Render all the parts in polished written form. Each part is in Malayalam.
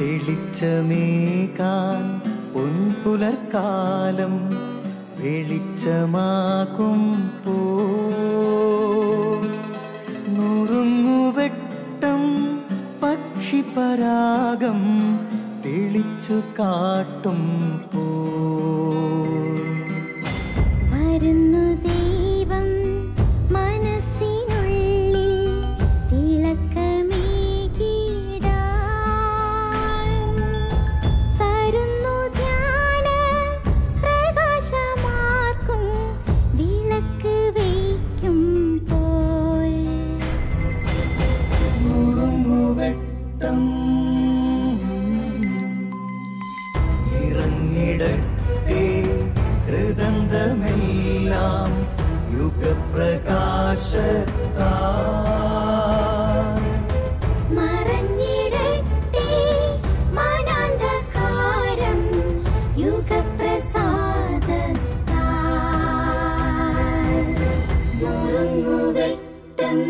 തെളിച്ചമേകാൻ പൊൻപുലർക്കാലം വെളിച്ചമാകുമ്പോ നുറുങ്ങുവെട്ടം പക്ഷിപരാഗം തെളിച്ചു കാട്ടുമ്പോ വരുന്നു ദൈവം മനസ്സിനുള്ളിൽ തിളക്കമേകിടാൻ തരുന്നു ധ്യാന പ്രകാശമാർക്കും വിളക്ക് വയ്ക്കുമ്പോൾ നുറുങ്ങുവെട്ടം ഇറങ്ങിടട്ടെ ഹൃദന്തമെല്ലാം യുഗപ്രകാശത്താൽ മറഞ്ഞിടട്ടെ മനാന്ധകാരം യുഗപ്രസാദത്താൽ നുറുങ്ങുവെട്ടം.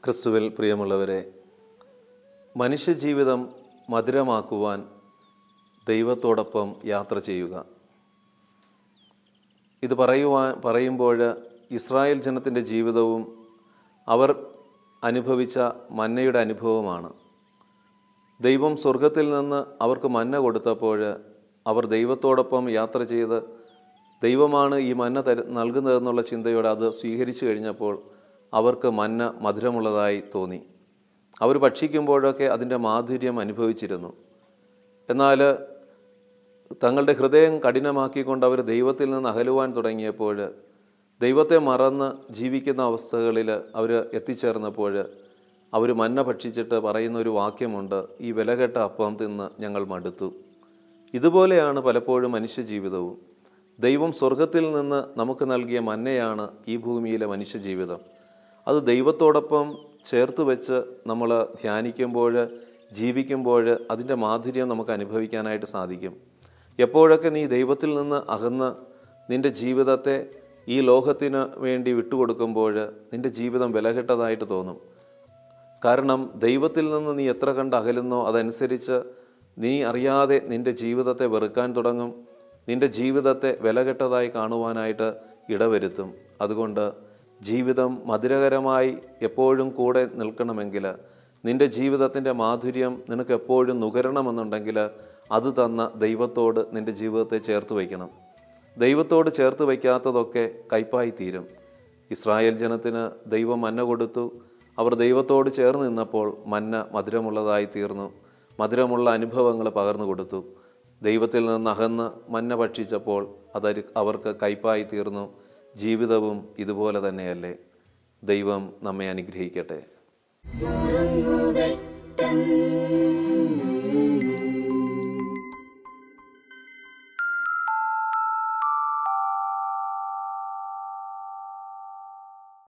ക്രിസ്തുവിൽ പ്രിയമുള്ളവരെ, മനുഷ്യജീവിതം മധുരമാക്കുവാൻ ദൈവത്തോടൊപ്പം യാത്ര ചെയ്യുക. ഇത് പറയുമ്പോൾ ഇസ്രായേൽ ജനത്തിൻ്റെ ജീവിതവും അവർ അനുഭവിച്ച മന്നയുടെ അനുഭവമാണ്. ദൈവം സ്വർഗത്തിൽ നിന്ന് അവർക്ക് മന്ന കൊടുത്തപ്പോൾ അവർ ദൈവത്തോടൊപ്പം യാത്ര ചെയ്ത് ദൈവമാണ് ഈ മന്ന നൽകുന്നതെന്നുള്ള ചിന്തയോടെ അത് സ്വീകരിച്ചു കഴിഞ്ഞപ്പോൾ അവർക്ക് മന്ന മധുരമുള്ളതായി തോന്നി. അവർ ഭക്ഷിക്കുമ്പോഴൊക്കെ അതിൻ്റെ മാധുര്യം അനുഭവിച്ചിരുന്നു. എന്നാൽ തങ്ങളുടെ ഹൃദയം കഠിനമാക്കിക്കൊണ്ട് അവർ ദൈവത്തിൽ നിന്ന് അകലുവാൻ തുടങ്ങിയപ്പോൾ, ദൈവത്തെ മറന്ന് ജീവിക്കുന്ന അവസ്ഥകളിൽ അവർ എത്തിച്ചേർന്നപ്പോൾ അവർ മന്ന ഭക്ഷിച്ചിട്ട് പറയുന്നൊരു വാക്യമുണ്ട്, ഈ വിലകെട്ട അപ്പം തിന്ന് ഞങ്ങൾ മടുത്തു. ഇതുപോലെയാണ് പലപ്പോഴും മനുഷ്യജീവിതവും. ദൈവം സ്വർഗത്തിൽ നിന്ന് നമുക്ക് നൽകിയ മന്നയാണ് ഈ ഭൂമിയിലെ മനുഷ്യജീവിതം. അത് ദൈവത്തോടൊപ്പം ചേർത്ത് വെച്ച് നമ്മൾ ധ്യാനിക്കുമ്പോൾ, ജീവിക്കുമ്പോൾ അതിൻ്റെ മാധുര്യം നമുക്ക് അനുഭവിക്കാനായിട്ട് സാധിക്കും. എപ്പോഴൊക്കെ നീ ദൈവത്തിൽ നിന്ന് അകന്ന് നിൻ്റെ ജീവിതത്തെ ഈ ലോകത്തിന് വേണ്ടി വിട്ടുകൊടുക്കുമ്പോൾ നിൻ്റെ ജീവിതം വിലകെട്ടതായിട്ട് തോന്നും. കാരണം ദൈവത്തിൽ നിന്ന് നീ എത്ര കണ്ട് അകലുന്നോ അതനുസരിച്ച് നീ അറിയാതെ നിൻ്റെ ജീവിതത്തെ വെറുക്കാൻ തുടങ്ങും. നിൻ്റെ ജീവിതത്തെ വിലകെട്ടതായി കാണുവാനായിട്ട് ഇടവരുത്തും. അതുകൊണ്ട് ജീവിതം മധുരകരമായി എപ്പോഴും കൂടെ നിൽക്കണമെങ്കിൽ, നിൻ്റെ ജീവിതത്തിൻ്റെ മാധുര്യം നിനക്ക് എപ്പോഴും നുകരണമെന്നുണ്ടെങ്കിൽ അത് തന്ന ദൈവത്തോട് നിൻ്റെ ജീവിതത്തെ ചേർത്ത് വയ്ക്കണം. ദൈവത്തോട് ചേർത്ത് വയ്ക്കാത്തതൊക്കെ കയ്പായി തീരും. ഇസ്രായേൽ ജനത്തിന് ദൈവം മന്ന കൊടുത്തു. അവർ ദൈവത്തോട് ചേർന്ന് നിന്നപ്പോൾ മന്ന മധുരമുള്ളതായി തീർന്നു. മധുരമുള്ള അനുഭവങ്ങൾ പകർന്നു കൊടുത്തു. ദൈവത്തിൽ നിന്ന് അകന്ന് മന്ന ഭക്ഷിച്ചപ്പോൾ അത് അവർക്ക് കയ്പായി തീർന്നു. ജീവിതവും ഇതുപോലെ തന്നെയല്ലേ? ദൈവം നമ്മെ അനുഗ്രഹിക്കട്ടെ. നുറുങ്ങുവെട്ടം